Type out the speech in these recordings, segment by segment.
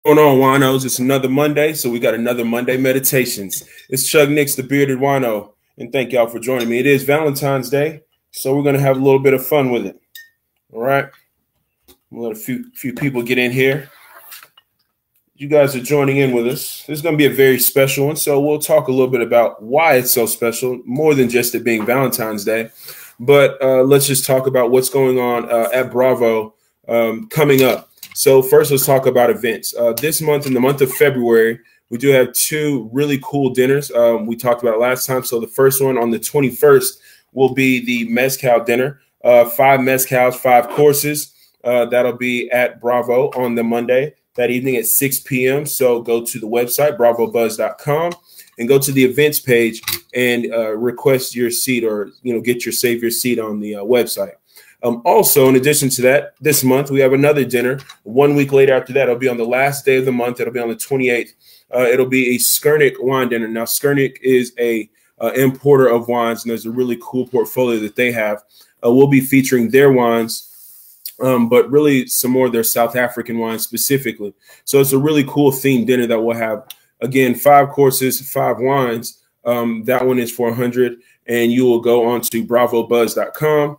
Going on, winos? It's another Monday, so we got another Monday Meditations. It's Chug Nix, the bearded wino, and thank y'all for joining me. It is Valentine's Day, so we're gonna have a little bit of fun with it. All right, we'll let a few people get in here. You guys are joining in with us. This is gonna be a very special one, so we'll talk a little bit about why it's so special, more than just it being Valentine's Day. But let's just talk about what's going on at Bravo coming up. So first, let's talk about events. This month, in the month of February, we do have two really cool dinners. We talked about last time. So the first one on the 21st will be the Mezcal dinner. 5 Mezcals, 5 courses. That'll be at Bravo on the Monday that evening at 6 p.m. So go to the website, bravobuzz.com, and go to the events page and request your seat, or get your save your seat on the website. Also, in addition to that, this month we have another dinner. 1 week later after that, it'll be on the last day of the month. It'll be on the 28th. It'll be a Skurnik wine dinner. Now, Skurnik is a importer of wines, and there's a really cool portfolio that they have. We'll be featuring their wines, but really some more of their South African wines specifically. So it's a really cool themed dinner that we'll have. Again, 5 courses, 5 wines. That one is for $100, and you will go on to bravobuzz.com.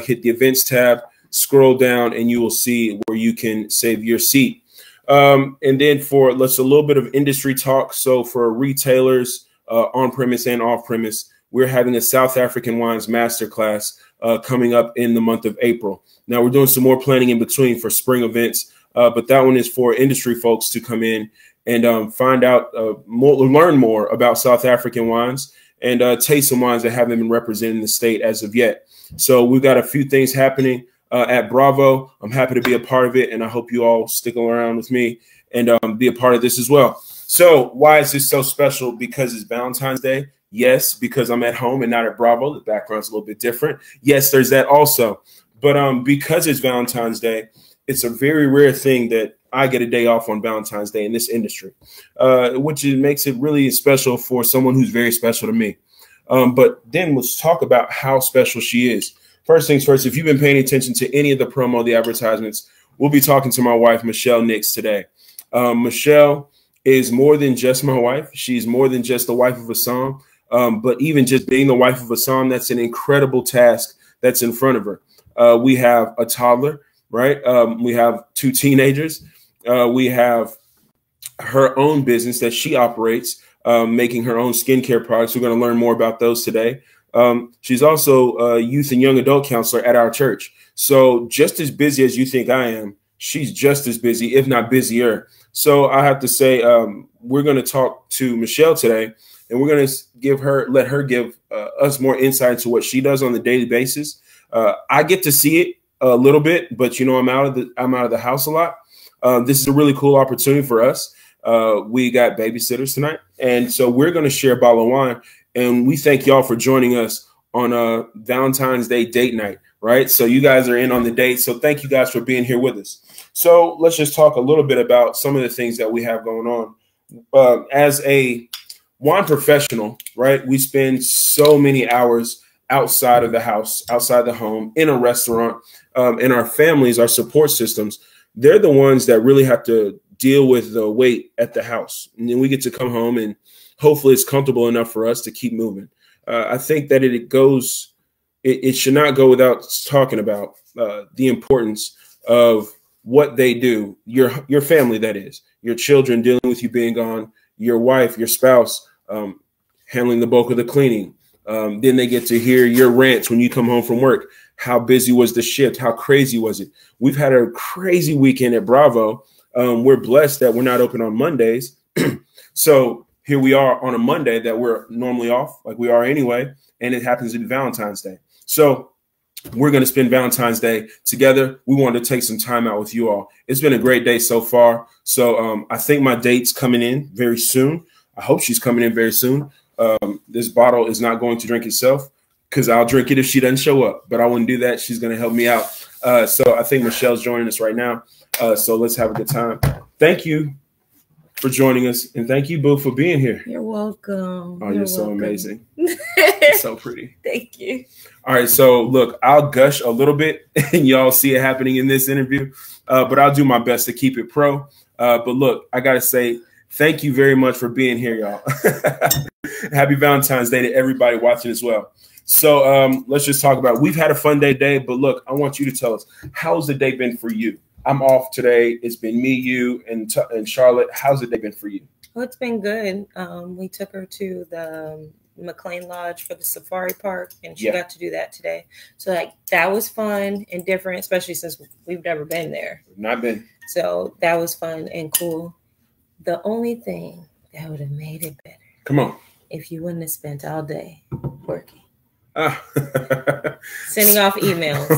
Hit the events tab, scroll down, and you will see where you can save your seat. And then for let's a little bit of industry talk. So for retailers on premise and off premise, we're having a South African wines masterclass coming up in the month of April. Now we're doing some more planning in between for spring events, but that one is for industry folks to come in and find out learn more about South African wines and taste some wines that haven't been represented in the state as of yet. So we've got a few things happening at Bravo. I'm happy to be a part of it, and I hope you all stick around with me and be a part of this as well. So why is this so special? Because it's Valentine's Day. Yes, because I'm at home and not at Bravo. The background's a little bit different. Yes, there's that also. But because it's Valentine's Day, it's a very rare thing that I get a day off on Valentine's Day in this industry, which makes it really special for someone who's very special to me. But then let's talk about how special she is. First things first, if you've been paying attention to any of the promo, the advertisements, we'll be talking to my wife, Michelle Nix, today. Michelle is more than just my wife. She's more than just the wife of a song. But even just being the wife of a song, that's an incredible task that's in front of her. We have a toddler, right? We have 2 teenagers. We have her own business that she operates, making her own skincare products. We're going to learn more about those today. She's also a youth and young adult counselor at our church. So just as busy as you think I am, she's just as busy, if not busier. So I have to say, we're going to talk to Michelle today, and we're going to let her give us more insight into what she does on a daily basis. I get to see it a little bit, but I'm out of the house a lot. This is a really cool opportunity for us. We got babysitters tonight, and so we're going to share a bottle of wine. And we thank y'all for joining us on a Valentine's Day date night, right? So you guys are in on the date. So thank you guys for being here with us. So let's just talk a little bit about some of the things that we have going on. As a wine professional, right, we spend so many hours outside of the house, outside the home, in a restaurant, and our families, our support systems, they're the ones that really have to deal with the wait at the house. And then we get to come home, and hopefully it's comfortable enough for us to keep moving. I think that it should not go without talking about the importance of what they do, your family, that is, your children dealing with you being gone, your wife, your spouse, handling the bulk of the cleaning. Then they get to hear your rants when you come home from work. How busy was the shift? How crazy was it? We've had a crazy weekend at Bravo. We're blessed that we're not open on Mondays. So here we are on a Monday that we're normally off, like we are anyway, and it happens to be Valentine's Day. So we're going to spend Valentine's Day together. We wanted to take some time out with you all. It's been a great day so far. So I think my date's coming in very soon. I hope she's coming in very soon. This bottle is not going to drink itself, because I'll drink it if she doesn't show up. But I wouldn't do that. She's going to help me out. So I think Michelle's joining us right now. So let's have a good time. Thank you for joining us. And thank you, Boo, for being here. You're welcome. Oh, you're so amazing. You're so pretty. Thank you. All right. So look, I'll gush a little bit and y'all see it happening in this interview, but I'll do my best to keep it pro. But look, I got to say, thank you very much for being here, y'all. Happy Valentine's Day to everybody watching as well. So let's just talk about it. We've had a fun day, but look, I want you to tell us, how's the day been for you? I'm off today. It's been me, you, and Charlotte. How's the day been for you? Well, it's been good. We took her to the McLean Lodge for the safari park, and she got to do that today. So like that was fun and different, especially since we've never been there. Not been. So that was fun and cool. The only thing that would have made it better. Come on. If you wouldn't have spent all day working. Sending off emails.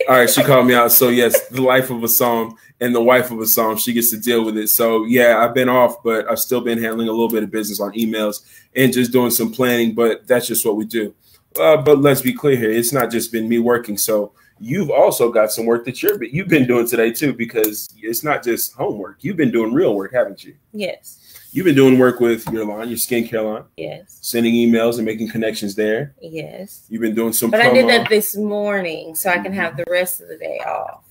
All right, she called me out. So yes, the life of a song and the wife of a song, she gets to deal with it. So yeah, I've been off, but I've still been handling a little bit of business on emails and just doing some planning, but that's just what we do. But let's be clear here. It's not just been me working. So you've also got some work that you've been doing today too, because it's not just homework. You've been doing real work, haven't you? Yes. You've been doing work with your line, your skincare line. Yes. Sending emails and making connections there. Yes. You've been doing some But promo. I did that this morning so I can have the rest of the day off.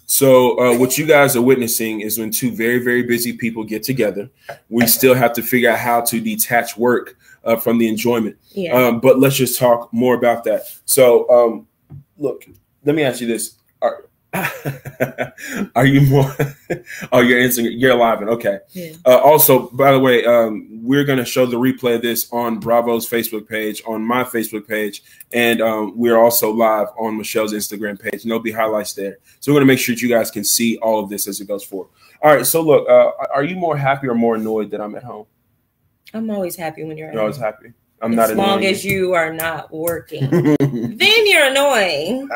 So what you guys are witnessing is when two very, very busy people get together. We still have to figure out how to detach work from the enjoyment. Yeah. But let's just talk more about that. So look, let me ask you this. Are you more? Oh, you're answering. You're live. Okay. Yeah. Also, by the way, we're going to show the replay of this on Bravo's Facebook page, on my Facebook page, and we're also live on Michelle's Instagram page. And there'll be highlights there. So we're going to make sure that you guys can see all of this as it goes forward. All right. So look, are you more happy or more annoyed that I'm at home? I'm always happy when you're at You're home. always happy. I'm not annoying. As long as you are not working. Then you're annoying.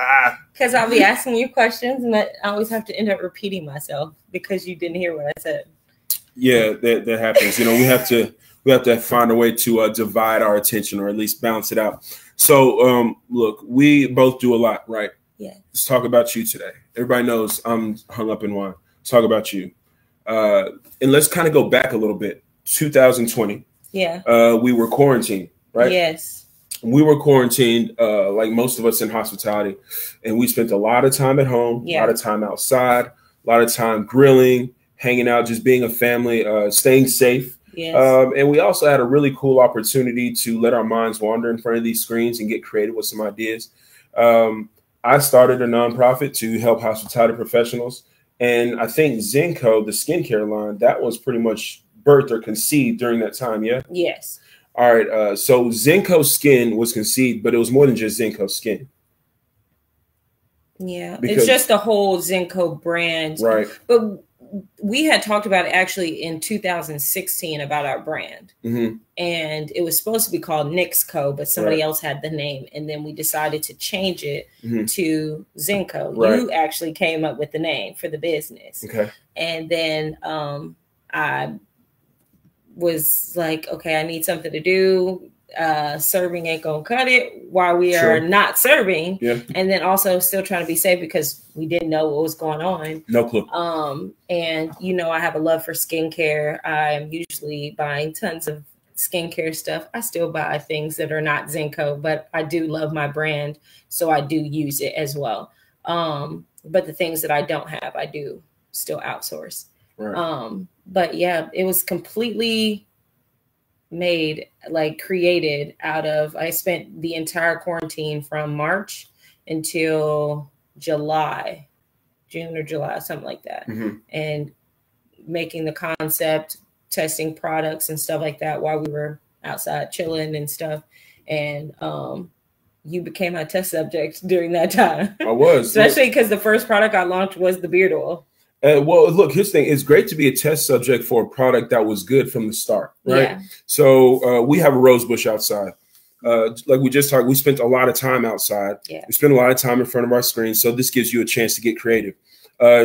Because I'll be asking you questions and I always have to end up repeating myself because you didn't hear what I said. Yeah, that happens. You know, we have to find a way to divide our attention or at least balance it out. So look, we both do a lot, right? Yeah. Let's talk about you today. Everybody knows I'm hung up in wine. Let's talk about you. And let's kind of go back a little bit. 2020. Yeah. We were quarantined, right? Yes. We were quarantined, like most of us in hospitality, and we spent a lot of time at home, a lot of time outside, a lot of time grilling, hanging out, just being a family, staying safe. Yes. And we also had a really cool opportunity to let our minds wander in front of these screens and get creative with some ideas. I started a nonprofit to help hospitality professionals, and I think Zenko, the skincare line, that was pretty much birthed or conceived during that time, yeah? Yes. All right. So Zenko Skin was conceived, but it was more than just Zenko Skin. Yeah. It's just the whole Zenko brand. Right. But we had talked about it actually in 2016 about our brand. Mm-hmm. And it was supposed to be called NixCo, but somebody else had the name. And then we decided to change it to Zenko. Right. You actually came up with the name for the business. Okay. And then I was like, okay, I need something to do. Serving ain't gonna cut it while we are not serving. Yeah. And then also still trying to be safe because we didn't know what was going on. No clue. And you know, I have a love for skincare. I'm usually buying tons of skincare stuff. I still buy things that are not Zenko, but I do love my brand, so I do use it as well. But the things that I don't have, I do still outsource. Right. But yeah, it was completely created out of, I spent the entire quarantine from March until June or July, something like that. Mm-hmm. And making the concept, testing products and stuff like that while we were outside chilling and stuff. And you became my test subject during that time. I was. Especially because the first product I launched was the beard oil. Well, look, here's the thing. It's great to be a test subject for a product that was good from the start, right? Yeah. So we have a rose bush outside. Like we just talked, we spent a lot of time outside. Yeah. We spent a lot of time in front of our screen. So this gives you a chance to get creative.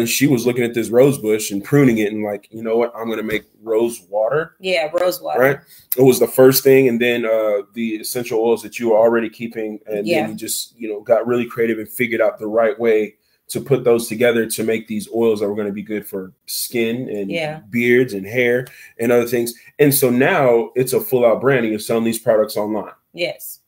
She was looking at this rose bush and pruning it and like, you know what? I'm going to make rose water. Yeah, rose water. Right. It was the first thing. And then the essential oils that you were already keeping. And then you just, got really creative and figured out the right way to put those together to make these oils that were going to be good for skin and beards and hair and other things. And so now it's a full out branding of selling these products online. Yes.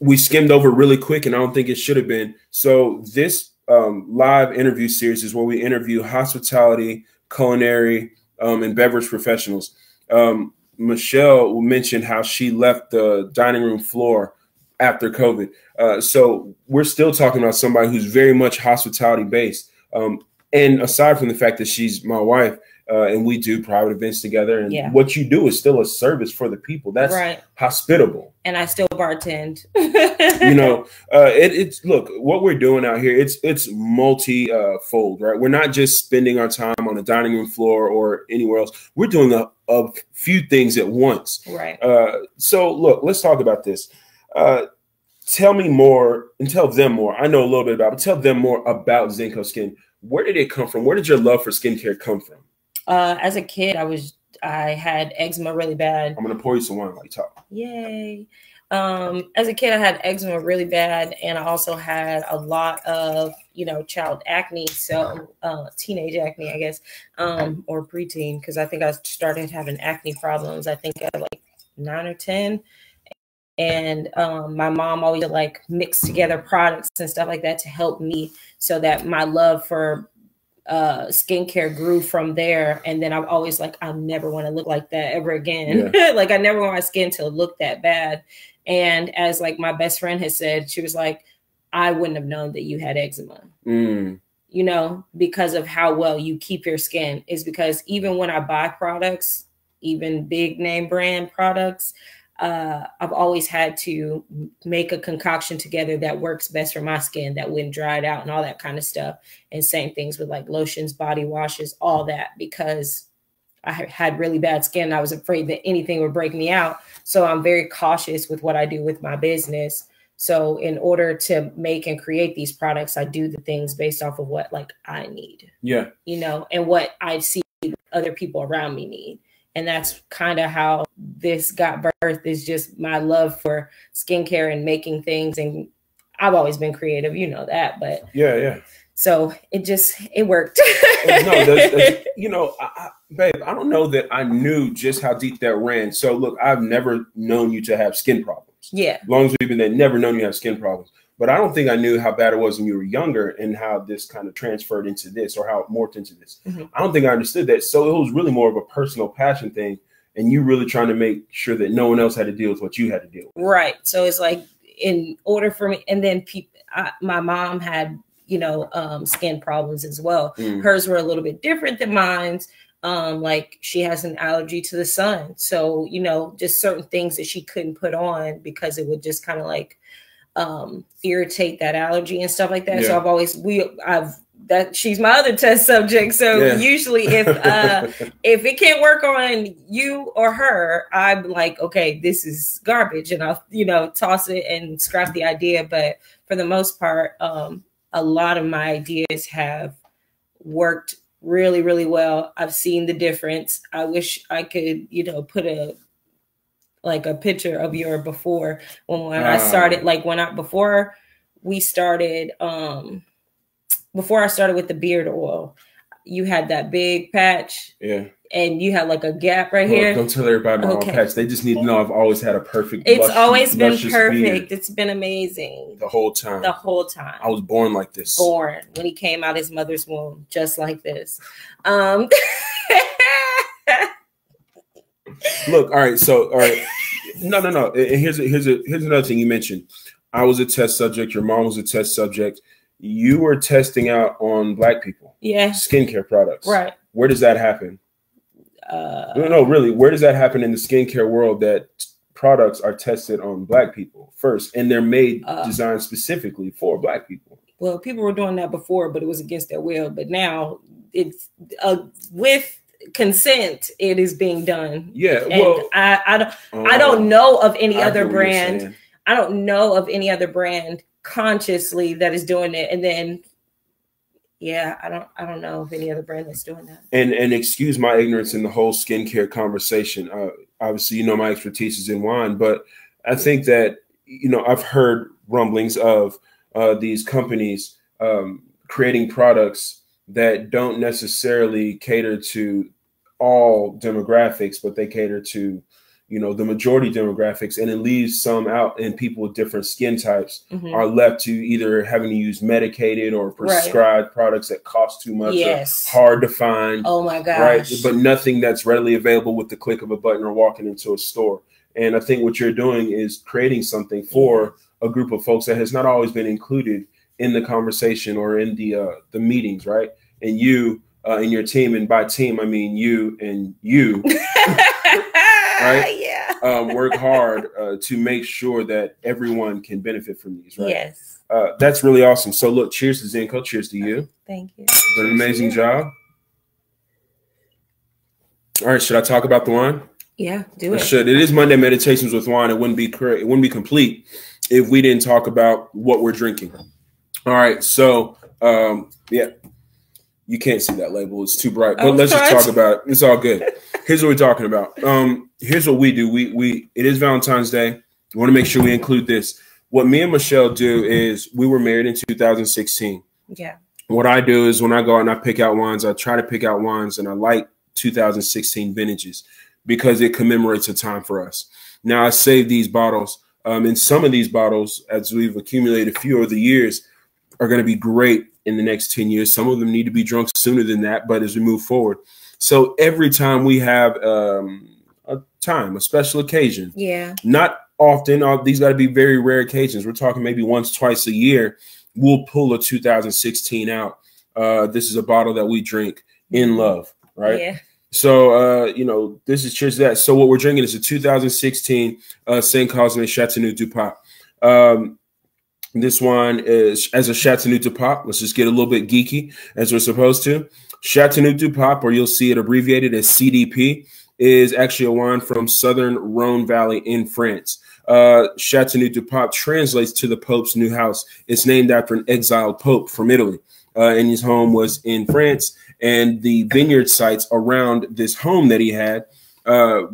We skimmed over really quick and I don't think it should have been. So this live interview series where we interview hospitality, culinary, and beverage professionals. Michelle mentioned how she left the dining room floor after COVID. So we're still talking about somebody who's very much hospitality based. And aside from the fact that she's my wife, and we do private events together, and what you do is still a service for the people. That's hospitable. And I still bartend. It's look, what we're doing out here, it's multi-fold, right? We're not just spending our time on the dining room floor or anywhere else. We're doing a few things at once. Right. So look, let's talk about this. Tell me more and tell them more. I know a little bit about it, but tell them more about Zenko Skin. Where did it come from? Where did your love for skincare come from? As a kid, I had eczema really bad. I'm gonna pour you some wine while you talk. Yay. As a kid, I had eczema really bad, and I also had a lot of, child acne, so teenage acne, I guess, or preteen, because I think I started having acne problems, I think at like 9 or 10. And my mom always like mix together products and stuff like that to help me, so that my love for skincare grew from there. And then I'm always like, I never want to look like that ever again. Like I never want my skin to look that bad. And as like my best friend has said, she was like, I wouldn't have known that you had eczema, because of how well you keep your skin. Is because even when I buy products, even big name brand products, I've always had to make a concoction together that works best for my skin, that wouldn't dry it out and all that kind of stuff. And same things with like lotions, body washes, all that, because I had really bad skin. I was afraid that anything would break me out. So I'm very cautious with what I do with my business. So in order to make and create these products, I do the things based off of what like I need, and what I see other people around me need. And that's kind of how this got birthed, is just my love for skincare and making things. And I've always been creative, that, but so it worked. Babe, I don't know that I knew just how deep that ran. So look, I've never known you to have skin problems. Yeah. As long as we've been there, never known you to have skin problems. But I don't think I knew how bad it was when you were younger and how this kind of transferred into this, or how it morphed into this. Mm-hmm. I don't think I understood that. So it was really more of a personal passion thing, and you really trying to make sure that no one else had to deal with what you had to deal with. Right. So it's like, in order for me, and then my mom had, skin problems as well. Hers were a little bit different than mine's. Like she has an allergy to the sun. So, just certain things that she couldn't put on because it would just kind of like irritate that allergy and stuff like that. Yeah. So she's my other test subject. So usually if it can't work on you or her, I'm like, okay, this is garbage, and I'll, toss it and scrap the idea. But for the most part, a lot of my ideas have worked really, really well. I've seen the difference. I wish I could, put a picture of your before when I started, before I started with the beard oil, you had that big patch. Yeah. And you had like a gap right here. Don't tell everybody my patch. They just need to know I've always had a perfect. It's always been perfect. Beard. It's been amazing. The whole time. I was born like this. When he came out his mother's womb, just like this. Look, all right. So, all right. No. And here's another thing you mentioned. I was a test subject. Your mom was a test subject. You were testing out on Black people. Yeah. Skincare products. Right. Where does that happen? No, really. Where does that happen in the skincare world, that products are tested on Black people first, and they're designed specifically for Black people? Well, people were doing that before, but it was against their will. But now it's with consent, it is being done. Yeah. Well, I don't know of any other brand. I don't know of any other brand consciously that is doing it. And then, I don't know of any other brand that's doing that. And excuse my ignorance in the whole skincare conversation. Obviously, my expertise is in wine, but I think that, I've heard rumblings of these companies creating products that don't necessarily cater to all demographics, but they cater to, the majority demographics, and it leaves some out, and people with different skin types are left to either having to use medicated or prescribed products that cost too much or hard to find. Oh my gosh. Right. But nothing that's readily available with the click of a button or walking into a store. And I think what you're doing is creating something for a group of folks that has not always been included in the conversation or in the meetings, right? And you and your team, and by team, I mean you and you, right? Yeah. Work hard to make sure that everyone can benefit from these, right? Yes. That's really awesome. So look, cheers to Zenko. Cheers to you. Thank you. Done an amazing job. All right, should I talk about the wine? Yeah, do it. I should. It is Monday Meditations with Wine. It wouldn't be correct. It wouldn't be complete if we didn't talk about what we're drinking. All right, so yeah, you can't see that label; it's too bright. But let's just talk about it. It's all good. Here's what we're talking about. Here's what we do. We it is Valentine's Day. We want to make sure we include this. What me and Michelle do is we were married in 2016. Yeah. What I do is when I go out and I pick out wines, I try to pick out wines, and I like 2016 vintages because it commemorates a time for us. Now I save these bottles. And some of these bottles, as we've accumulated a few over the years, are going to be great in the next 10 years. Some of them need to be drunk sooner than that, but as we move forward. So every time we have a special occasion, not often, these got to be very rare occasions. We're talking maybe once, twice a year, we'll pull a 2016 out. This is a bottle that we drink in love, right? Yeah. So, this is cheers to that. So what we're drinking is a 2016 St. Cosme Chateauneuf du Pape. This wine is as a Chateauneuf du Pape. Let's just get a little bit geeky as we're supposed to. Chateauneuf du Pape, or you'll see it abbreviated as CDP, is actually a wine from southern Rhone Valley in France. Chateauneuf du Pape translates to the Pope's new house. It's named after an exiled Pope from Italy, and his home was in France. And the vineyard sites around this home that he had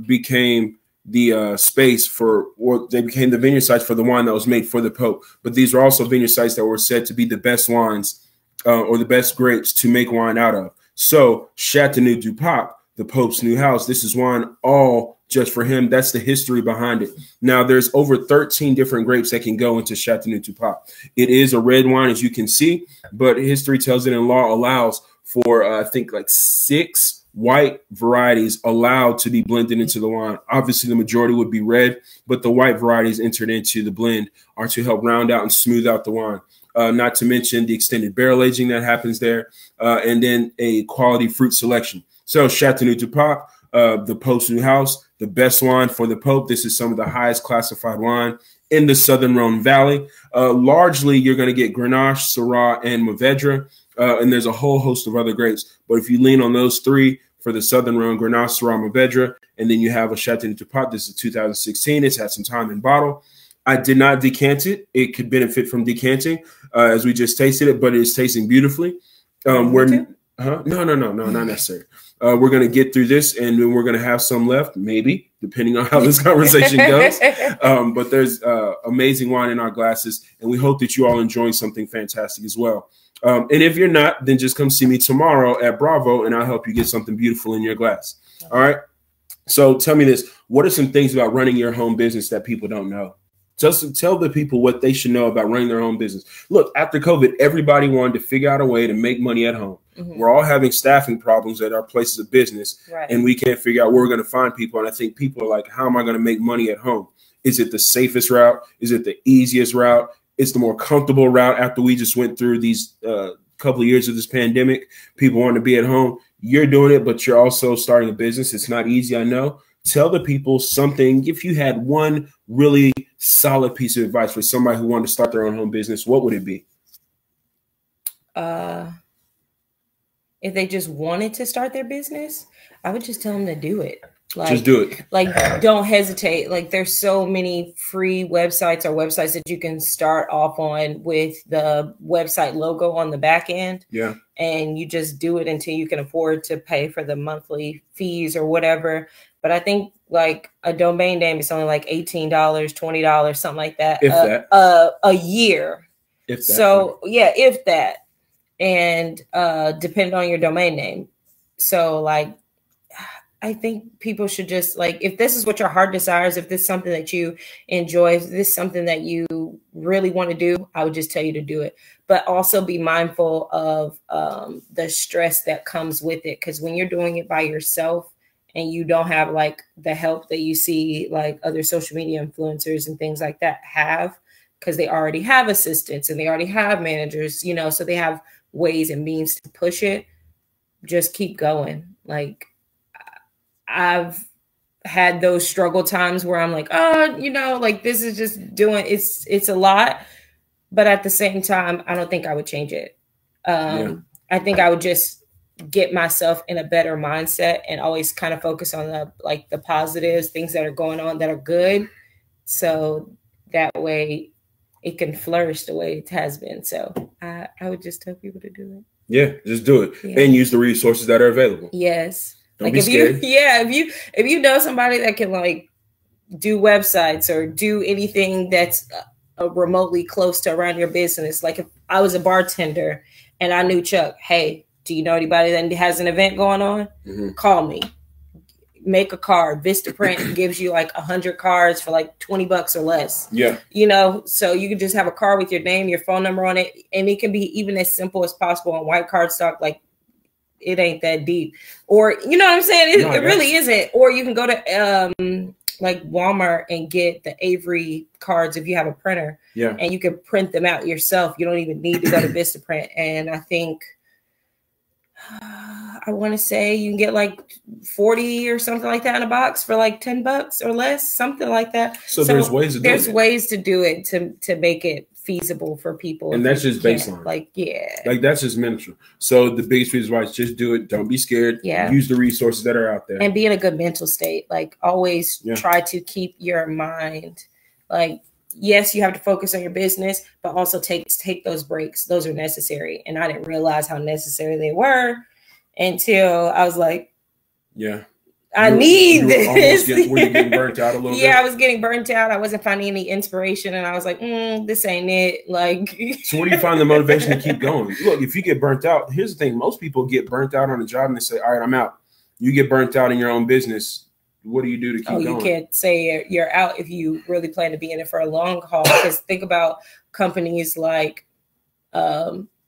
became the space for, or they became the vineyard sites for the wine that was made for the Pope. But these are also vineyard sites that were said to be the best wines or the best grapes to make wine out of. So Chateauneuf du Pape, the Pope's new house, this is wine all just for him. That's the history behind it. Now, there's over 13 different grapes that can go into Chateauneuf du Pape. It is a red wine, as you can see, but history tells it and law allows for, I think, like 6 white varieties allowed to be blended into the wine. Obviously, the majority would be red, but the white varieties entered into the blend are to help round out and smooth out the wine. Not to mention the extended barrel aging that happens there, and then a quality fruit selection. So Chateauneuf du Pape, the Pope's new house, the best wine for the Pope. This is some of the highest classified wine in the Southern Rhone Valley. Largely, you're going to get Grenache, Syrah, and Mourvedre. And there's a whole host of other grapes. But if you lean on those 3 for the Southern Rhone, Grenache, Syrah, Mourvedre, and then you have a Chateauneuf du Pape. This is 2016. It's had some time in bottle. I did not decant it. It could benefit from decanting as we just tasted it, but it's tasting beautifully. No, not necessary. We're going to get through this, and then we're going to have some left, maybe, depending on how this conversation goes. But there's amazing wine in our glasses, and we hope that you all enjoy something fantastic as well. And if you're not, then just come see me tomorrow at Bravo, and I'll help you get something beautiful in your glass. All right? So tell me this. What are some things about running your home business that people don't know? Just tell the people what they should know about running their own business. Look, after COVID, everybody wanted to figure out a way to make money at home. We're all having staffing problems at our places of business, and we can't figure out where we're going to find people. And I think people are like, how am I going to make money at home? Is it the safest route? Is it the easiest route? It's the more comfortable route after we just went through these couple of years of this pandemic. People want to be at home. You're doing it, but you're also starting a business. It's not easy, I know. Tell the people something. If you had one really solid piece of advice for somebody who wanted to start their own home business, what would it be? If they just wanted to start their business, I would just tell them to do it. Just do it. Like, don't hesitate. Like, there's so many free websites or websites that you can start off on with the website logo on the back end. Yeah. And you just do it until you can afford to pay for the monthly fees or whatever. But I think like a domain name is only like $18, $20, something like that. If that. A year. If that. So yeah, if that. And depending on your domain name. So like, I think people should just like, if this is what your heart desires, if this is something that you enjoy, if this is something that you really want to do, I would just tell you to do it. But also be mindful of the stress that comes with it. Because when you're doing it by yourself and you don't have like the help that you see like other social media influencers and things like that have, because they already have assistants and they already have managers, you know, so they have ways and means to push it. Just keep going. Like, I've had those struggle times where I'm like, oh, you know, like this is just doing, it's a lot. But at the same time, I don't think I would change it. I think I would just get myself in a better mindset and always kind of focus on the positives, things that are going on that are good. So that way it can flourish the way it has been. So I would just tell people to do it. Yeah, just do it. Yeah. And use the resources that are available. Yes. Don't like be if scared. if you know somebody that can like do websites or do anything that's remotely close to around your business. Like if I was a bartender and I knew Chuck, hey, do you know anybody that has an event going on? Mm-hmm. Call me. Make a card. Vistaprint gives you like 100 cards for like $20 or less. Yeah. You know, so you can just have a card with your name, your phone number on it. And it can be even as simple as possible on white cardstock. Like it ain't that deep. Or, you know what I'm saying? It really isn't. Or you can go to like Walmart and get the Avery cards if you have a printer. Yeah. And you can print them out yourself. You don't even need to go to Vistaprint. And I think I want to say you can get like 40 or something like that in a box for like $10 or less, something like that. So there's ways to do it. There's ways to do it to make it feasible for people. And that's just baseline. Like, yeah. Like that's just mental. So the biggest reason why is just do it. Don't be scared. Yeah. Use the resources that are out there. And be in a good mental state. Like always try to keep your mind like, yes, you have to focus on your business, but also take those breaks. Those are necessary. And I didn't realize how necessary they were until I was like, yeah, I need this. Were you getting burnt out a little bit? Yeah, I was getting burnt out. I wasn't finding any inspiration. And I was like, this ain't it. Like, so where do you find the motivation to keep going? Look, if you get burnt out, here's the thing. Most people get burnt out on a job and they say, all right, I'm out. You get burnt out in your own business. What do you do to keep going? You can't say you're out if you really plan to be in it for a long haul. Because think about companies like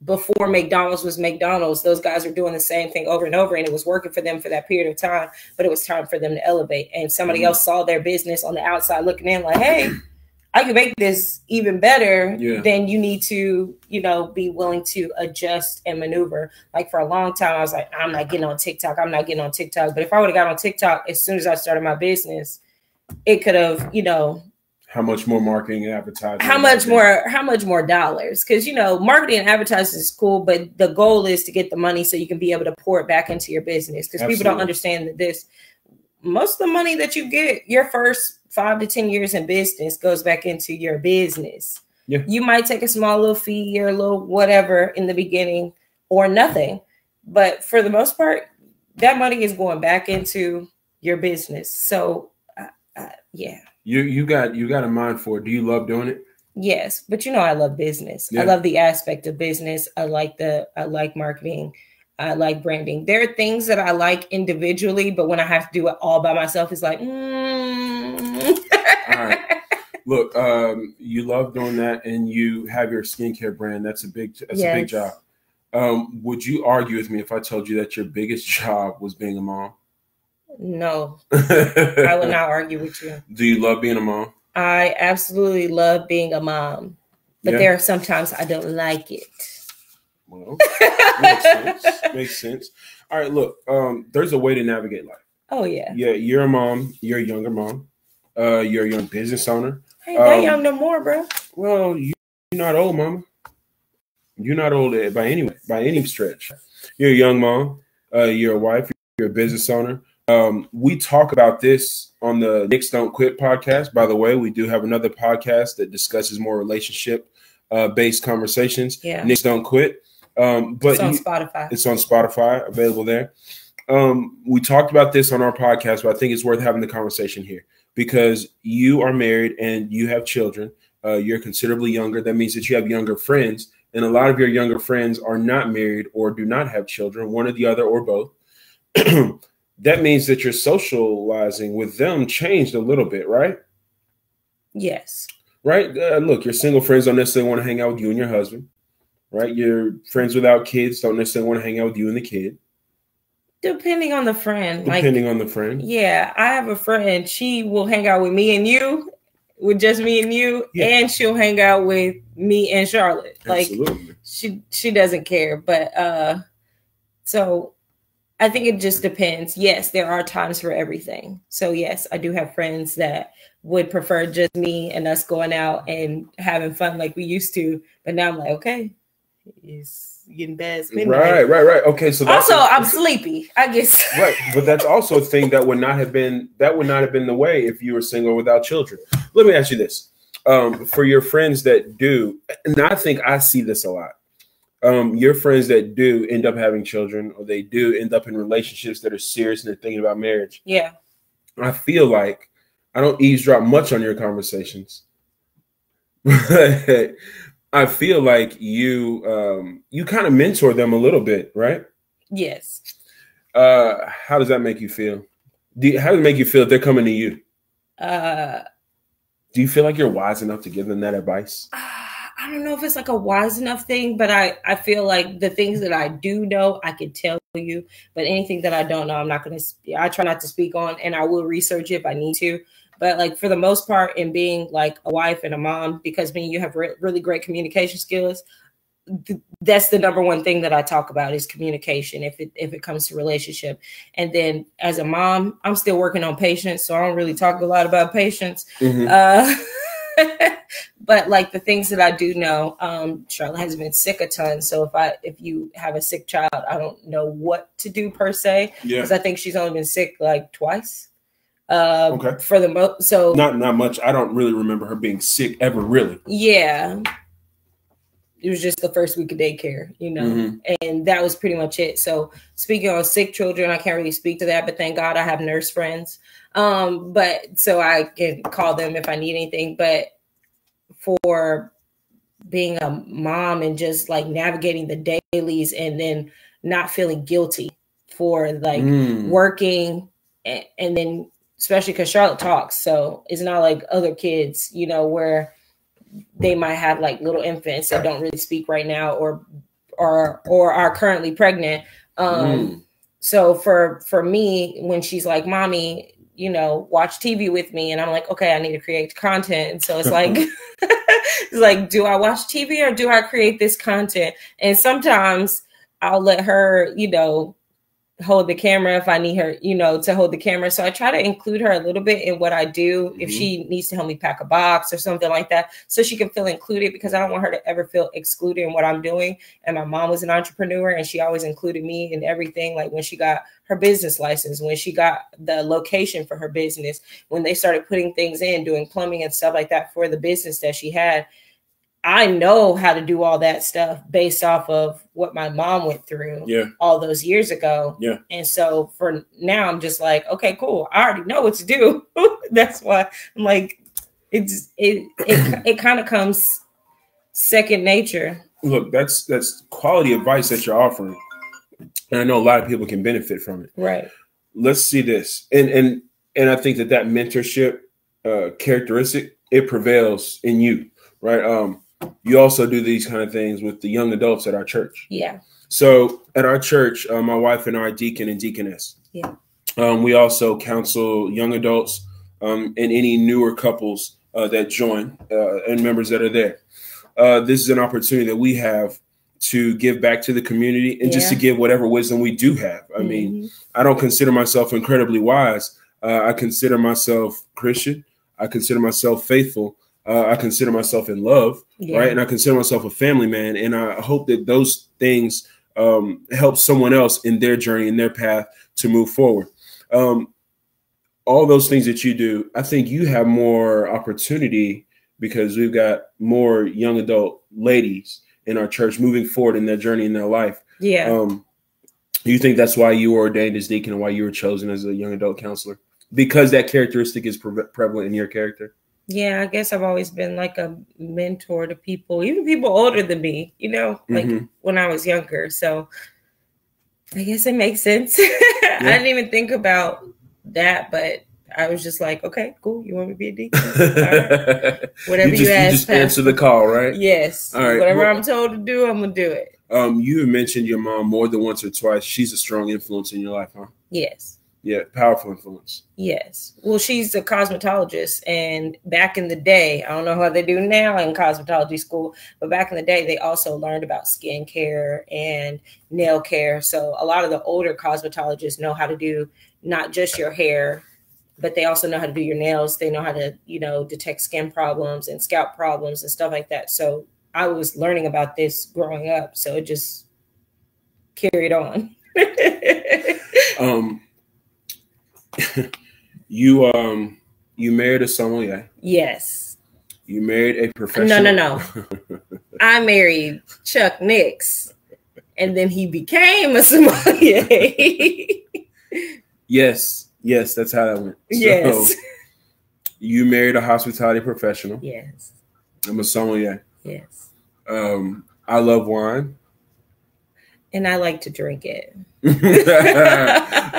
before McDonald's was McDonald's, those guys were doing the same thing over and over, and it was working for them for that period of time. But it was time for them to elevate. And somebody else saw their business on the outside looking in like, hey, I can make this even better. Then you need to, be willing to adjust and maneuver. Like for a long time, I was like, I'm not getting on TikTok. But if I would have got on TikTok as soon as I started my business, it could have, how much more marketing and advertising? How much more dollars? Because, marketing and advertising is cool, but the goal is to get the money so you can be able to pour it back into your business. Because people don't understand that most of the money that you get your first 5 to 10 years in business goes back into your business. Yeah. You might take a small little fee or a little whatever in the beginning or nothing. But for the most part, that money is going back into your business. So, yeah. You got a mind for it. Do you love doing it? Yes, but I love business. Yeah. I love the aspect of business. I like marketing. I like branding. There are things that I like individually, but when I have to do it all by myself, it's like, All right. Look, you love doing that, and you have your skincare brand. That's a big job. Would you argue with me if I told you that your biggest job was being a mom? No, I would not argue with you. Do you love being a mom? I absolutely love being a mom, but there are sometimes I don't like it. Well, makes sense. All right, look, there's a way to navigate life. Oh yeah. Yeah, you're a mom. You're a younger mom. You're a young business owner. I ain't that young no more, bro. Well, you're not old, mama. You're not old by any stretch. You're a young mom. You're a wife. You're a business owner. We talk about this on the Nicks Don't Quit podcast. By the way, we do have another podcast that discusses more relationship based conversations. Yeah. Nicks Don't Quit. But it's on Spotify. It's on Spotify, available there. We talked about this on our podcast, but I think it's worth having the conversation here because you are married and you have children. You're considerably younger. That means that you have younger friends, and a lot of your younger friends are not married or do not have children, one or the other or both. that means that your socializing with them changed a little bit, right? Yes. Right. Look, your single friends don't necessarily want to hang out with you and your husband, right? Your friends without kids don't necessarily want to hang out with you and the kid. Depending on the friend. Depending on the friend. Yeah, I have a friend. She will hang out with me and you, with just me and you, and she'll hang out with me and Charlotte. Absolutely. Like she doesn't care. But so I think it just depends. Yes, there are times for everything. So yes, I do have friends that would prefer just me and us going out and having fun like we used to. But now I'm like, okay, it's getting bad. It's midnight. Right. Okay, so that's also I'm sleepy, I guess. Right, but that's also a thing that would not have been the way if you were single without children. Let me ask you this: for your friends that do, and I think I see this a lot. Your friends that do end up having children, or they do end up in relationships that are serious and they're thinking about marriage. Yeah, I feel like I don't eavesdrop much on your conversations. I feel like you kind of mentor them a little bit, right? Yes. How does that make you feel? How does it make you feel if they're coming to you? Do you feel like you're wise enough to give them that advice? I don't know if it's like a wise enough thing, but I feel like the things that I do know, I can tell you, but anything that I don't know, I try not to speak on, and I will research it if I need to. But like for the most part, in being like a wife and a mom, because you have really great communication skills, that's the number one thing that I talk about is communication if it comes to relationship. And then as a mom, I'm still working on patience, so I don't really talk a lot about patience. But like the things that I do know, Charlotte has been sick a ton. So if you have a sick child, I don't know what to do per se, because I think she's only been sick like twice. Okay. For the most, so not much. I don't really remember her being sick ever, really. Yeah. It was just the first week of daycare, and that was pretty much it. So speaking on sick children, I can't really speak to that, but thank God I have nurse friends. But so I can call them if I need anything. But for being a mom and just like navigating the dailies and then not feeling guilty for like working and then especially because Charlotte talks. So it's not like other kids, where they might have like little infants that don't really speak right now or are currently pregnant. So for me, when she's like, mommy, watch TV with me. And I'm like, okay, I need to create content. And so it's like, it's like, do I watch TV or do I create this content? And sometimes I'll let her, hold the camera if I need her, to hold the camera. So I try to include her a little bit in what I do if she needs to help me pack a box or something like that, so she can feel included, because I don't want her to ever feel excluded in what I'm doing. And my mom was an entrepreneur and she always included me in everything. Like when she got her business license, when she got the location for her business, when they started putting things in, doing plumbing and stuff like that for the business that she had. I know how to do all that stuff based off of what my mom went through all those years ago. Yeah. And so for now, I'm just like, okay, cool. I already know what to do. That's why I'm like, it kind of comes second nature. Look, that's quality advice that you're offering. And I know a lot of people can benefit from it. Right. Let's see this. And I think that mentorship characteristic, it prevails in you, right? You also do these kind of things with the young adults at our church. Yeah. So at our church, my wife and I are deacon and deaconess. Yeah. We also counsel young adults and any newer couples that join and members that are there. This is an opportunity that we have to give back to the community and just to give whatever wisdom we do have. I mean, I don't consider myself incredibly wise. I consider myself Christian. I consider myself faithful. I consider myself in love, right? And I consider myself a family man. And I hope that those things help someone else in their journey, in their path to move forward. All those things that you do, I think you have more opportunity because we've got more young adult ladies in our church moving forward in their journey in their life. Yeah. Do you think that's why you were ordained as deacon and why you were chosen as a young adult counselor? Because that characteristic is prevalent in your character? Yeah, I guess I've always been like a mentor to people, even people older than me, like when I was younger. So I guess it makes sense. I didn't even think about that, but I was just like, okay, cool. You want me to be a deacon? Right. Whatever you ask. You just answer the call, right? Yes. All right. Whatever I'm told to do, I'm gonna do it. You have mentioned your mom more than once or twice. She's a strong influence in your life, huh? Yes. Yeah, powerful influence. Yes. Well, she's a cosmetologist, and back in the day, I don't know how they do now in cosmetology school, but back in the day, they also learned about skincare and nail care. So a lot of the older cosmetologists know how to do not just your hair, but they also know how to do your nails. They know how to, detect skin problems and scalp problems and stuff like that. So I was learning about this growing up, so it just carried on. You married a sommelier. Yes. You married a professional. No. I married Chuck Nix, and then he became a sommelier. Yes, that's how that went. Yes. So, you married a hospitality professional. Yes. I'm a sommelier. Yes. I love wine. And I like to drink it. All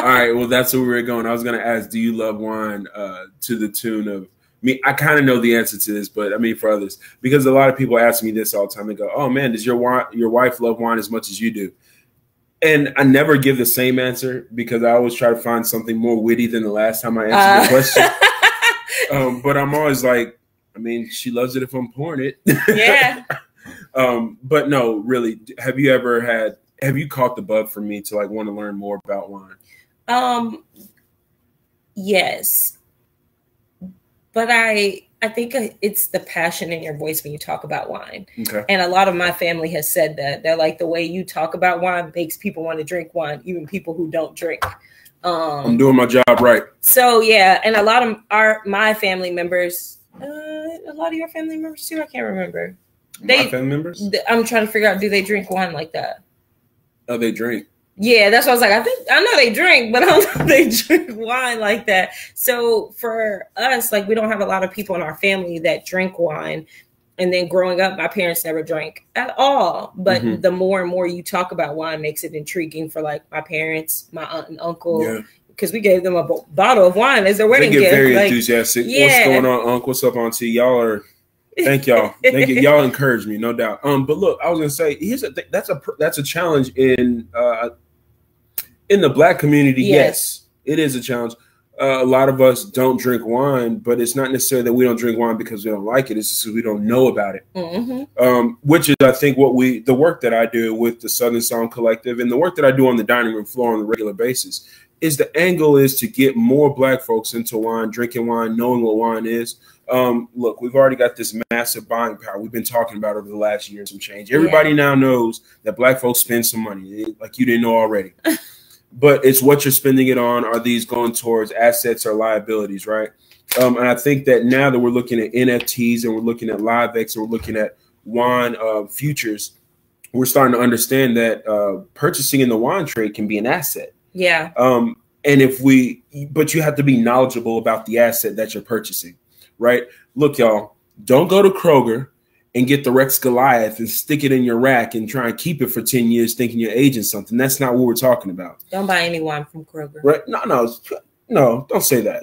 right. Well, that's where we're going. I was going to ask, do you love wine to the tune of me? I kind of know the answer to this, but I mean, for others, because a lot of people ask me this all the time. They go, oh, man, does your wife love wine as much as you do? And I never give the same answer because I always try to find something more witty than the last time I answered the question. But I'm always like, I mean, she loves it if I'm pouring it. Yeah. But no, really, have you caught the bug for me to want to learn more about wine? Yes. But I think it's the passion in your voice when you talk about wine. Okay. And a lot of my family has said that. They're like, the way you talk about wine makes people want to drink wine, even people who don't drink. I'm doing my job right. So, yeah. And a lot of my family members, a lot of your family members too, I can't remember. My family members? I'm trying to figure out, do they drink wine like that? Oh, they drink. Yeah, that's what I was like. I know they drink, but I don't know if they drink wine like that. So for us, we don't have a lot of people in our family that drink wine. And then growing up, my parents never drank at all. But the more and more you talk about wine makes it intriguing for my parents, my aunt and uncle. Yeah. Because we gave them a bottle of wine as their wedding gift. They get very enthusiastic. Yeah. What's going on, Uncle? What's up, Auntie? Y'all are... Thank y'all. Y'all encourage me, no doubt. But look, I was gonna say, that's a challenge in the Black community. Yes, it is a challenge. A lot of us don't drink wine, but it's not necessarily that we don't drink wine because we don't like it. It's just because we don't know about it. Which is, I think, the work that I do with the Southern Song Collective and the work that I do on the dining room floor on a regular basis is the angle is to get more Black folks into wine, drinking wine, knowing what wine is. Look, we've already got this massive buying power we've been talking about over the last year and some change. Everybody now knows that Black folks spend some money, like you didn't know already. But it's what you're spending it on. Are these going towards assets or liabilities, right? And I think that now that we're looking at NFTs and we're looking at LiveX and we're looking at wine futures, we're starting to understand that purchasing in the wine trade can be an asset. Yeah. But you have to be knowledgeable about the asset that you're purchasing. Right. Look, y'all, don't go to Kroger and get the Rex Goliath and stick it in your rack and try and keep it for 10 years thinking you're aging something. That's not what we're talking about. Don't buy any wine from Kroger. Right. No, don't say that.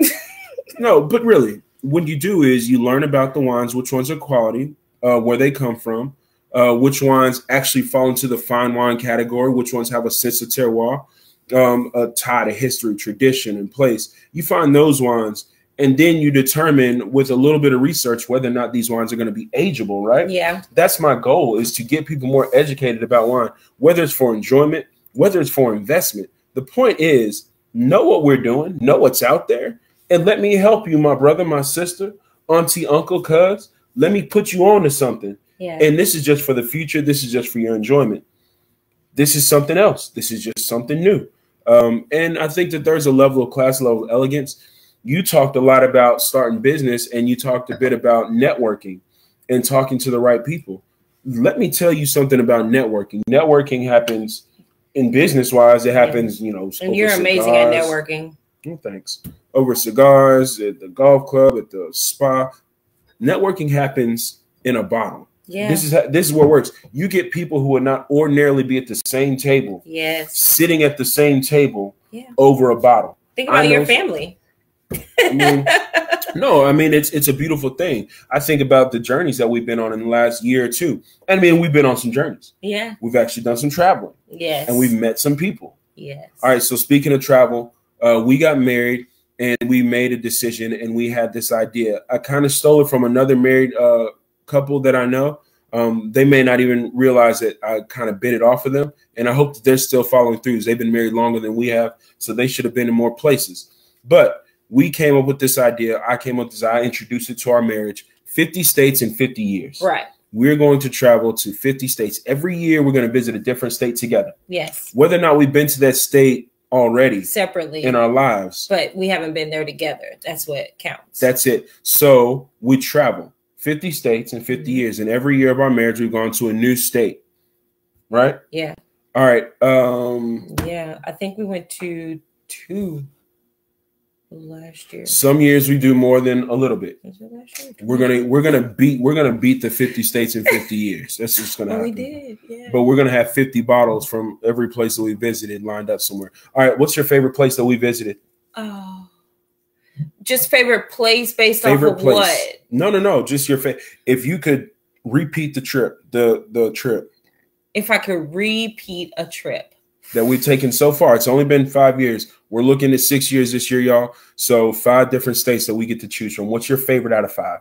No, but really, what you do is you learn about the wines, which ones are quality, where they come from, which wines actually fall into the fine wine category, which ones have a sense of terroir, a tie to history, tradition, and place. You find those wines. And then you determine with a little bit of research whether or not these wines are going to be ageable, right? Yeah. That's my goal, is to get people more educated about wine, whether it's for enjoyment, whether it's for investment. The point is, know what we're doing, know what's out there, and let me help you, my brother, my sister, auntie, uncle, cuz. Let me put you on to something. Yeah. And this is just for the future. This is just for your enjoyment. This is something else. This is just something new. And I think that there's a level of class, level of elegance. You talked a lot about starting business, and you talked a bit about networking and talking to the right people. Let me tell you something about networking. Networking happens in business-wise. It happens, and you're amazing at networking. Oh, thanks. Over cigars, at the golf club, at the spa. Networking happens in a bottle. Yeah. This is what works. You get people who would not ordinarily be at the same table. Yes. Sitting at the same table. Yeah. Over a bottle. Think about your family. I mean, no, I mean it's a beautiful thing. I think about the journeys that we've been on in the last year or two. I mean, we've been on some journeys. Yeah. We've actually done some traveling. Yes. And we've met some people. Yes. All right. So speaking of travel, we got married and we made a decision and we had this idea. I kind of stole it from another married couple that I know. They may not even realize that I kind of bit it off of them. And I hope that they're still following through. They've been married longer than we have. So they should have been in more places. But we came up with this idea. I came up with this. I introduced it to our marriage. 50 states in 50 years. Right. We're going to travel to 50 states. Every year, we're going to visit a different state together. Yes. Whether or not we've been to that state already. Separately. In our lives. But we haven't been there together. That's what counts. That's it. So we travel 50 states in 50 years. And every year of our marriage, we've gone to a new state. Right? Yeah. All right. Yeah. I think we went to 2 last year. Some years we do more than a little bit. Was it last year? We're gonna beat the 50 states in 50 years. That's just gonna happen. We did, yeah. But we're gonna have 50 bottles from every place that we visited lined up somewhere. All right, what's your favorite place that we visited? Oh, just favorite place based off of place. what? No. Just your favorite. If you could repeat the trip, the trip. If I could repeat a trip that we've taken so far, it's only been 5 years. We're looking at 6 years this year, y'all. So 5 different states that we get to choose from. What's your favorite out of 5?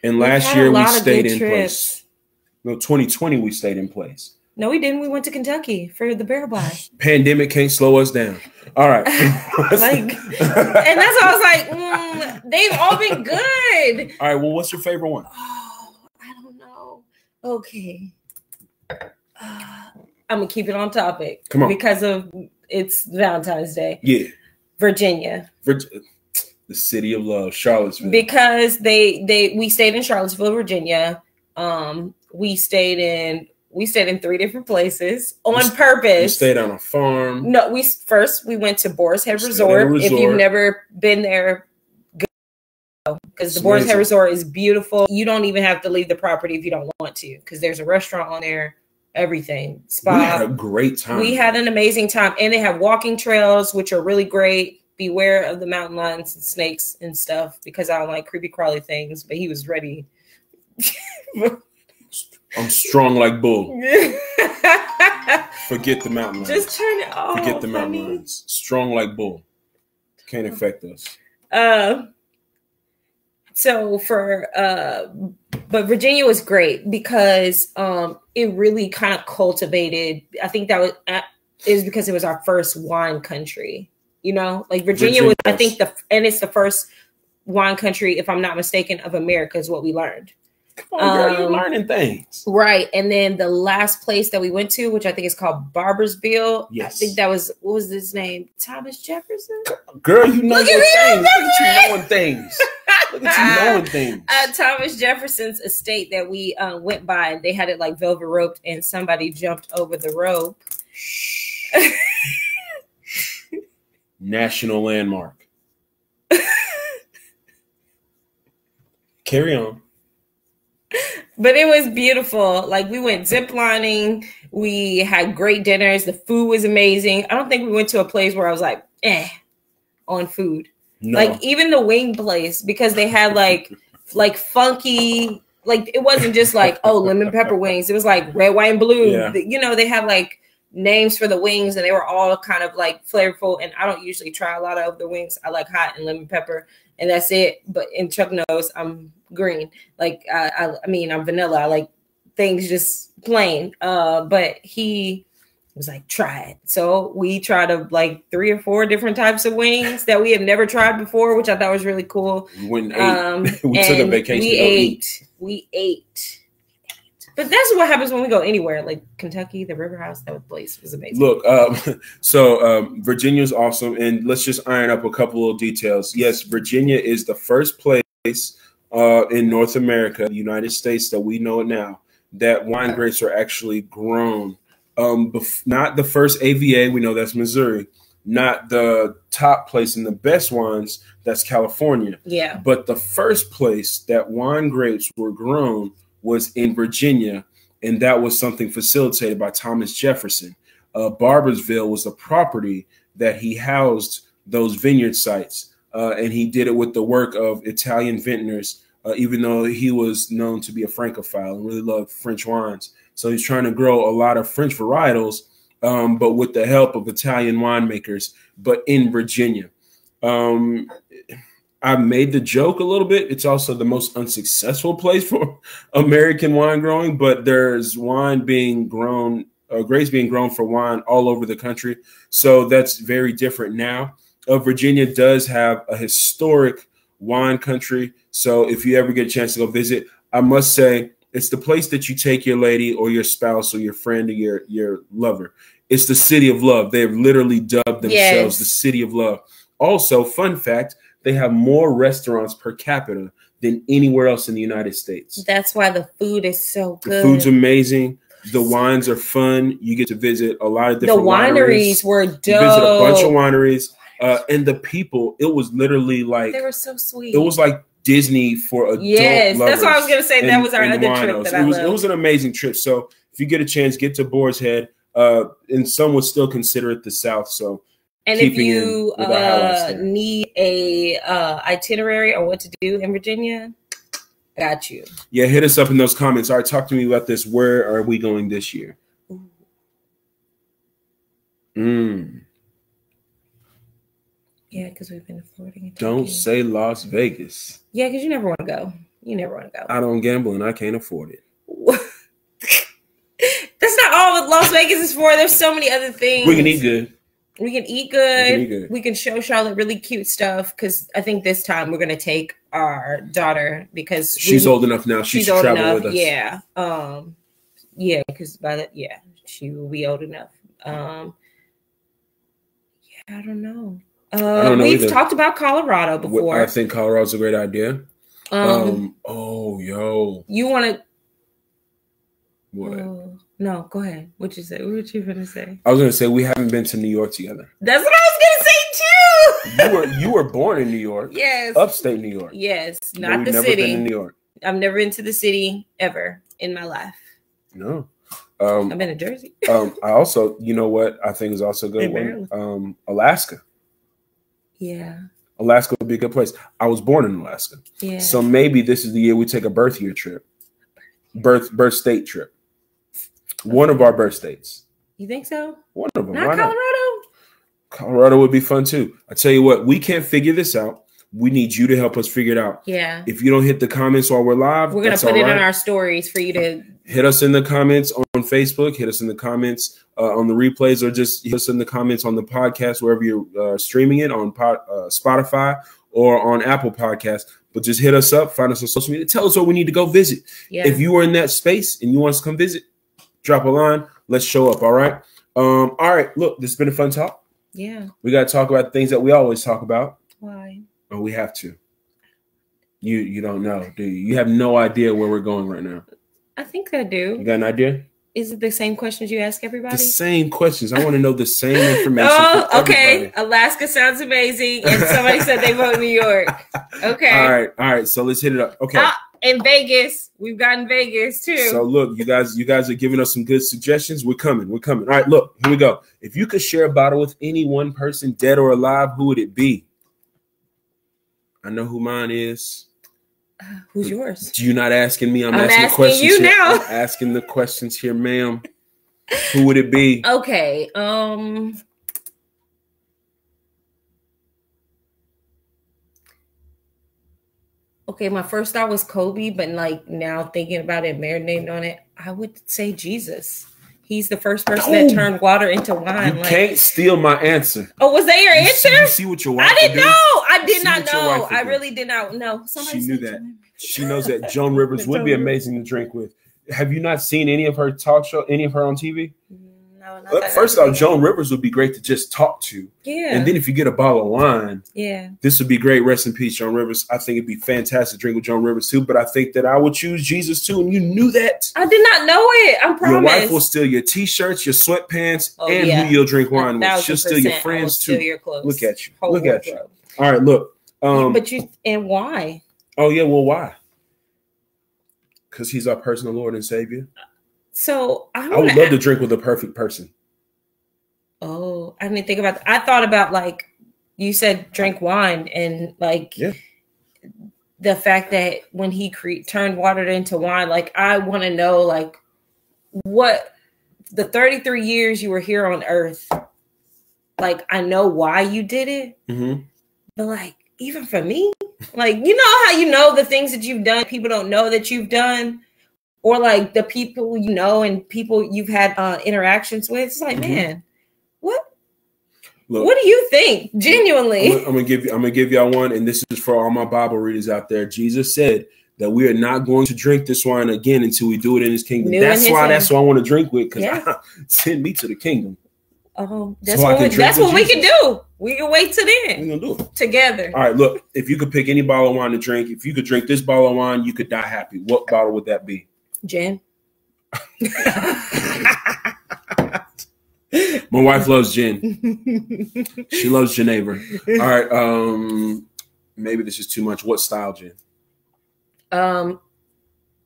And last year we stayed in place. No, 2020 we stayed in place. No, we didn't. We went to Kentucky for the Barrel Blast. Pandemic can't slow us down. All right. And that's why I was like, they've all been good. All right. Well, what's your favorite one? Oh, I don't know. Okay. I'm going to keep it on topic. Come on. Because of it's Valentine's Day. Yeah. Virginia. The city of love, Charlottesville. Because we stayed in Charlottesville, Virginia. We stayed in 3 different places on purpose. We stayed on a farm. No, we went to Boar's Head Resort. If you've never been there, go, because the Boar's Head Resort is beautiful. You don't even have to leave the property if you don't want to, because there's a restaurant on there, everything. Spa. We had a great time. We had an amazing time, and they have walking trails, which are really great. Beware of the mountain lions and snakes and stuff, because I don't like creepy crawly things. But he was ready. I'm strong like bull. Forget the mountain lions. Just turn it off. Forget the mountain lions. Strong like bull. Can't affect us. But Virginia was great because it really kind of cultivated. I think that is because it was our first wine country. You know, like Virginia was, I think it's the first wine country, if I'm not mistaken, of America is what we learned. Come on, girl, you're learning things. Right. And then the last place that we went to, which I think is called Barbersville. Yes. I think that was, what was his name? Thomas Jefferson? Girl, you know your things. Look at you knowing things. Look at you knowing things. Thomas Jefferson's estate that we went by, and they had it like velvet roped, and somebody jumped over the rope. National landmark. Carry on. But it was beautiful. Like, we went zip lining. We had great dinners. The food was amazing. I don't think we went to a place where I was like, on food. No. Like, even the wing place, because they had like funky, like, it wasn't just like, lemon pepper wings. It was like red, white, and blue. Yeah. You know, they had like names for the wings, and they were all kind of like flavorful. And I don't usually try a lot of the wings. I like hot and lemon pepper, and that's it. But in Chuck knows I'm green. Like, I mean, I'm vanilla. I like things just plain. But he was like, try it. So we tried like 3 or 4 different types of wings that we have never tried before, which I thought was really cool. We went and ate. We took a vacation. We ate. But that's what happens when we go anywhere, like Kentucky, the River House. That place was amazing. Look, Virginia's awesome, and let's just iron up a couple of details. Yes, Virginia is the first place in North America, the United States, that we know it now, that wine grapes are actually grown. Not the first AVA, we know that's Missouri. not the top place in the best wines. That's California. Yeah. But the first place that wine grapes were grown was in Virginia, and that was something facilitated by Thomas Jefferson. Barbersville was the property that he housed those vineyard sites, and he did it with the work of Italian vintners, even though he was known to be a Francophile and really loved French wines. So he's trying to grow a lot of French varietals, but with the help of Italian winemakers, but in Virginia. I made the joke a little bit. It's also the most unsuccessful place for American wine growing, but there's wine being grown, grapes being grown for wine all over the country. So that's very different now. Virginia does have a historic wine country. So if you ever get a chance to go visit, I must say it's the place that you take your lady or your spouse or your friend or your lover. It's the city of love. They've literally dubbed themselves the city of love. Also, fun fact, they have more restaurants per capita than anywhere else in the United States. That's why the food is so good. The food's amazing. The wines are fun. You get to visit a lot of different wineries. Were dope. You visit a bunch of wineries. And the people, it was literally like, they were so sweet. It was like Disney for adult lovers. That's what I was going to say. That was our other trip that I loved. It was an amazing trip. So if you get a chance, get to Boar's Head. And some would still consider it the South. So, and if you need a itinerary on what to do in Virginia, I got you. Yeah, hit us up in those comments. All right, talk to me about this. Where are we going this year? Yeah, because we've been to Florida. Don't say Las Vegas. Yeah, because you never want to go. You never want to go. I don't gamble and I can't afford it. That's not all what Las Vegas is for. There's so many other things. We can eat good. We can eat good. We can show Charlotte really cute stuff, because I think this time we're going to take our daughter, because she's old enough now. She should travel with us. Yeah. Yeah, because she will be old enough. I don't know. We've talked about Colorado before. I think Colorado's a great idea. You want to? What? No, go ahead. What you say? What you gonna say? I was gonna say we haven't been to New York together. That's what I was gonna say too. You were born in New York. Yes. Upstate New York. Yes, not the city. Never been to New York. I've never been to the city ever in my life. No. I've been to Jersey. I also, you know what I think is also a good one? Alaska. Yeah. Alaska would be a good place. I was born in Alaska. Yeah. So maybe this is the year we take a birth year trip. Birth state trip. One of our birth states. You think so? One of them. Not Colorado? Colorado would be fun too. I tell you what, we can't figure this out. We need you to help us figure it out. Yeah. If you don't hit the comments while we're live, we're going to put it in our stories for you to hit us in the comments on Facebook, hit us in the comments on the replays, or just hit us in the comments on the podcast, wherever you're streaming it, on Spotify or on Apple Podcasts. But just hit us up, find us on social media, tell us where we need to go visit. Yeah. If you are in that space and you want us to come visit, drop a line. Let's show up. All right. All right. Look, this has been a fun talk. Yeah. We got to talk about things that we always talk about. Why? Oh, we have to. You don't know, do you? You have no idea where we're going right now. I think I do. You got an idea? Is it the same questions you ask everybody? The same questions. I want to know the same information. Oh, okay. Alaska sounds amazing. And somebody said they vote New York. Okay. All right. So let's hit it up. Okay. In Vegas. We've gotten Vegas too. So look, you guys are giving us some good suggestions. We're coming. All right, look, here we go. If you could share a bottle with any one person, dead or alive, who would it be? I know who mine is. Who's yours? You're not asking me. I'm asking the questions you here. now. I'm asking the questions here, ma'am. Who would it be? Okay. Okay, my first thought was Kobe, but like now thinking about it, marinating on it, I would say Jesus. He's the first person that turned water into wine. You can't steal my answer. Oh, was that your answer? You see what your wife I didn't know. I did not know. I do. really did not know. She knew that. She knows that Joan Rivers would be amazing to drink with. Have you not seen any of her talk show, any of her on TV? no. Not First off, Joan Rivers would be great to just talk to. Yeah. And then if you get a bottle of wine, yeah, this would be great. Rest in peace, Joan Rivers. I think it'd be fantastic to drink with Joan Rivers too. But I think that I would choose Jesus too. And you knew that. I did not know it. I promise. Your wife will steal your t-shirts, your sweatpants, and who you'll drink wine with. She'll steal your friends too. Steal your clothes. Look at you. Whole Look wardrobe. at you. All right, look. But you and why? Oh yeah, well, why? Because he's our personal Lord and Savior. So I would love to drink with a perfect person. Oh, I didn't think about that. I thought about, like, you said drink wine, and like the fact that when he turned water into wine, like, I want to know, like, what the 33 years you were here on earth, like, I know why you did it, but like, even for me, like, you know how you know the things that you've done, people don't know that you've done, or like the people you know and people you've had interactions with. It's like, man, what? Look, what do you think? Genuinely, I'm gonna give y'all one, and this is for all my Bible readers out there. Jesus said that we are not going to drink this wine again until we do it in His kingdom. That's why I want to drink with, because send me to the kingdom. That's what we can do. We can wait till then. We're gonna do it together. All right, look. If you could pick any bottle of wine to drink, if you could drink this bottle of wine, you could die happy. What bottle would that be? Gin. My wife loves gin. She loves Geneva. All right. Maybe this is too much. What style gin?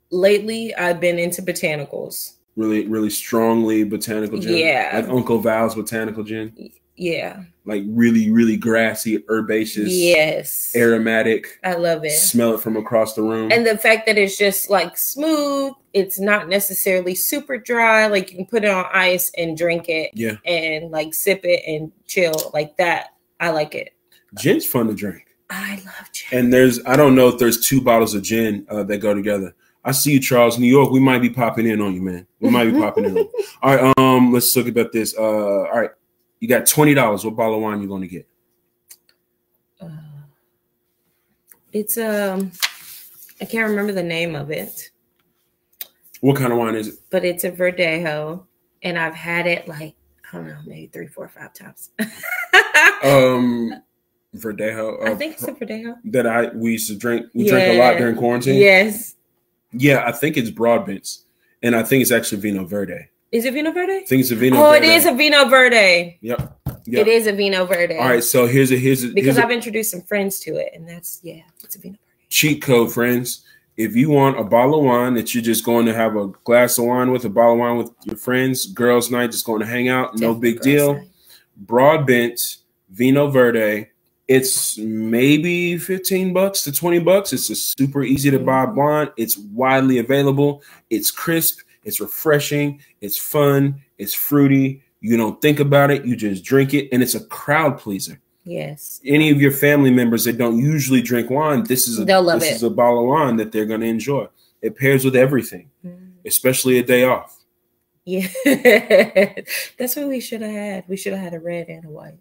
Lately I've been into botanicals. Really, really strongly botanical gin. Yeah. Like Uncle Val's botanical gin. Yeah. Like really, really grassy, herbaceous. Yes. Aromatic. I love it. Smell it from across the room. And the fact that it's just like smooth. It's not necessarily super dry. Like you can put it on ice and drink it. Yeah. And like sip it and chill like that. I like it. Gin's fun to drink. I love gin. And I don't know if there's 2 bottles of gin that go together. I see you, Charles, New York. We might be popping in on you, man. We might be popping in on you. All right, let's look about this. All right, you got $20. What bottle of wine you going to get? It's I can't remember the name of it. What kind of wine is it? But it's a Verdejo, and I've had it like, I don't know, maybe 3, 4, 5 times. Verdejo. I think it's a Verdejo that we used to drink. We drank a lot during quarantine. Yes. Yeah, I think it's Broadbent's, and I think it's actually Vino Verde. Is it Vino Verde? I think it's a Vino Verde. It is a Vino Verde. Yep. It is a Vino Verde. All right, so here's because I've introduced some friends to it, and it's a Vino Verde. Cheat code, friends. If you want a bottle of wine that you're just going to have a glass of wine with, a bottle of wine with your friends, girls' night, just going to hang out, no big deal. Broadbent Vino Verde. It's maybe $15 to $20. It's a super easy to buy wine. It's widely available. It's crisp. It's refreshing. It's fun. It's fruity. You don't think about it. You just drink it. And it's a crowd pleaser. Yes. Any of your family members that don't usually drink wine, this is a bottle of wine that they're going to enjoy. It pairs with everything, especially a day off. Yeah. That's what we should have had. We should have had a red and a white.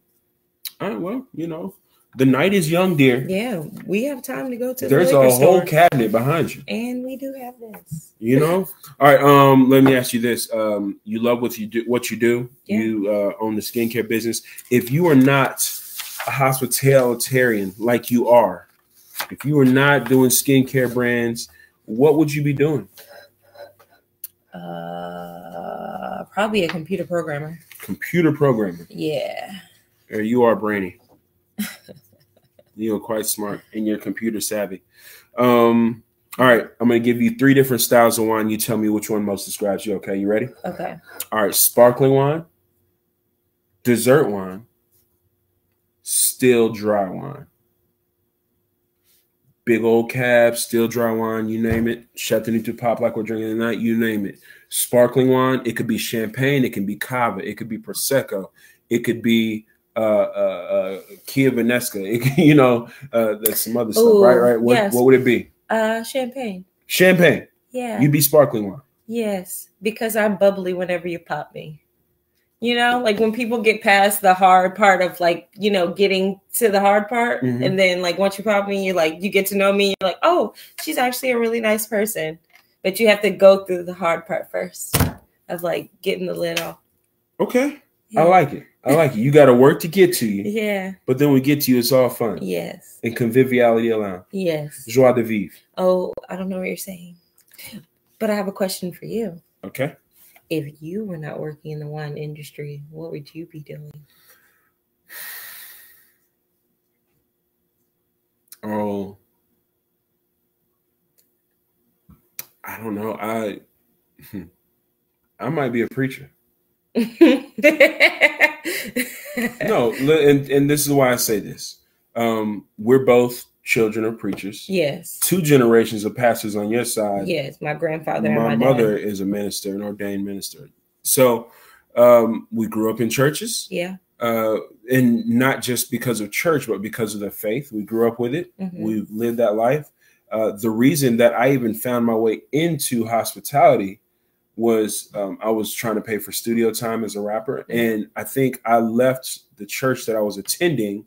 All right, well, you know. The night is young, dear. Yeah, we have time to go to There's the liquor a whole store. cabinet behind you. And we do have this. You know? All right, let me ask you this. You love what you do. Yeah. You own the skincare business. If you are not a hospitalitarian like you are, if you are not doing skincare brands, what would you be doing? Probably a computer programmer. Computer programmer. Yeah. Or you are brainy. You're quite smart and you're computer savvy. All right, I'm going to give you 3 different styles of wine. You tell me which one most describes you. Okay, you ready? Okay. All right, sparkling wine, dessert wine, still dry wine. Big old cab, still dry wine, you name it. Chateauneuf du Pape like we're drinking tonight, you name it. Sparkling wine, it could be champagne, it can be cava, it could be prosecco, it could be Kia Venesca, you know, there's some other stuff, right? What would it be? Champagne. Champagne. Yeah. You'd be sparkling wine. Yes, because I'm bubbly whenever you pop me. You know, like when people get past the hard part of like, you know, getting to the hard part. Mm-hmm. And then like once you pop me, you get to know me. You're like, oh, she's actually a really nice person. But you have to go through the hard part first of like getting the lid off. Okay. Yeah. I like it. I like it. You got to work to get to you. Yeah. But then we get to you, it's all fun. Yes. And conviviality allowed. Yes. Joie de vivre. Oh, I don't know what you're saying. But I have a question for you. Okay. If you were not working in the wine industry, what would you be doing? Oh, I don't know. I might be a preacher. No, and this is why I say this. We're both children of preachers. Yes. 2 generations of pastors on your side. Yes, my grandfather and my my mother dad. is a minister, an ordained minister. So we grew up in churches. Yeah. And not just because of church, but because of the faith. We grew up with it. Mm-hmm. We've lived that life. The reason that I even found my way into hospitality was I was trying to pay for studio time as a rapper. And I think I left the church that I was attending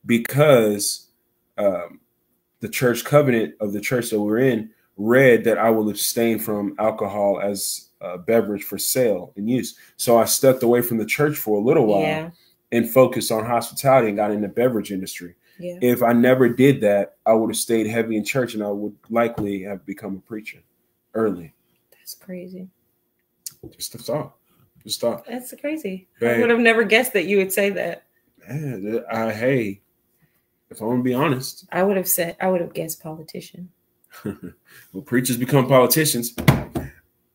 because the church covenant of the church that we're in read that I will abstain from alcohol as a beverage for sale and use. So I stepped away from the church for a little while and focused on hospitality and got in the beverage industry. Yeah. If I never did that, I would have stayed heavy in church and I would likely have become a preacher early. That's crazy. Just a thought. Just thought. That's crazy. Babe, I would have never guessed that you would say that. Man, hey, if I'm gonna be honest, I would have guessed politician. Well, preachers become politicians.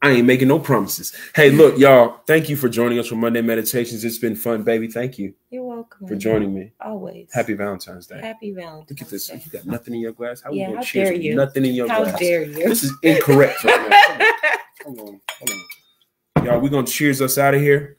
I ain't making no promises. Hey, look, y'all, thank you for joining us for Monday Meditations. It's been fun, baby. Thank you. You're welcome. For joining me. Always. Happy Valentine's Day. Happy Valentine's Day. Look at this. You got nothing in your glass? How yeah, we how cheers dare you? Nothing in your glass. How dare you? This is incorrect right now. Hold on. Y'all, we're going to cheers us out of here.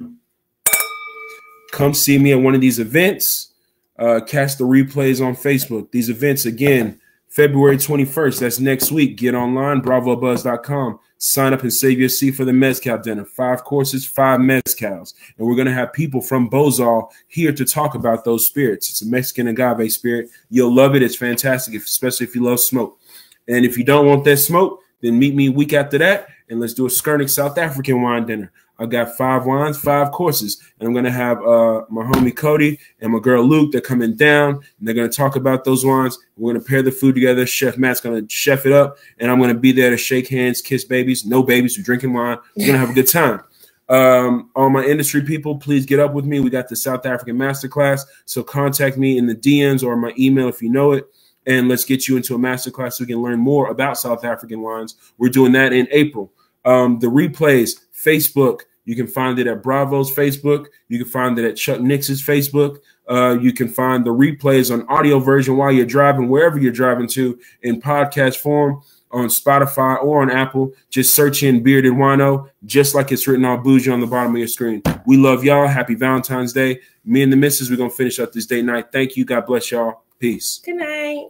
Come see me at one of these events. Catch the replays on Facebook. These events, again, February 21st. That's next week. Get online, bravobuzz.com. Sign up and save your seat for the Mezcal dinner. 5 courses, 5 mezcals. And we're going to have people from Bozal here to talk about those spirits. It's a Mexican agave spirit. You'll love it. It's fantastic, especially if you love smoke. And if you don't want that smoke, then meet me week after that, and let's do a Skurnik South African wine dinner. I got 5 wines, 5 courses, and I'm going to have my homie Cody and my girl Luke. They're coming down, and they're going to talk about those wines. We're going to pair the food together. Chef Matt's going to chef it up, and I'm going to be there to shake hands, kiss babies. No babies. We're drinking wine. We're going to have a good time. All my industry people, please get up with me. We got the South African Masterclass, so contact me in the DMs or my email if you know it, and let's get you into a masterclass so we can learn more about South African wines. We're doing that in April. The replays, Facebook, you can find it at Bravo's Facebook. You can find it at Chuck Nix's Facebook. You can find the replays on audio version while you're driving, wherever you're driving to, in podcast form on Spotify or on Apple. Just search in Bearded Wino, just like it's written all bougie on the bottom of your screen. We love y'all. Happy Valentine's Day. Me and the missus, we're going to finish up this date night. Thank you. God bless y'all. Peace. Good night.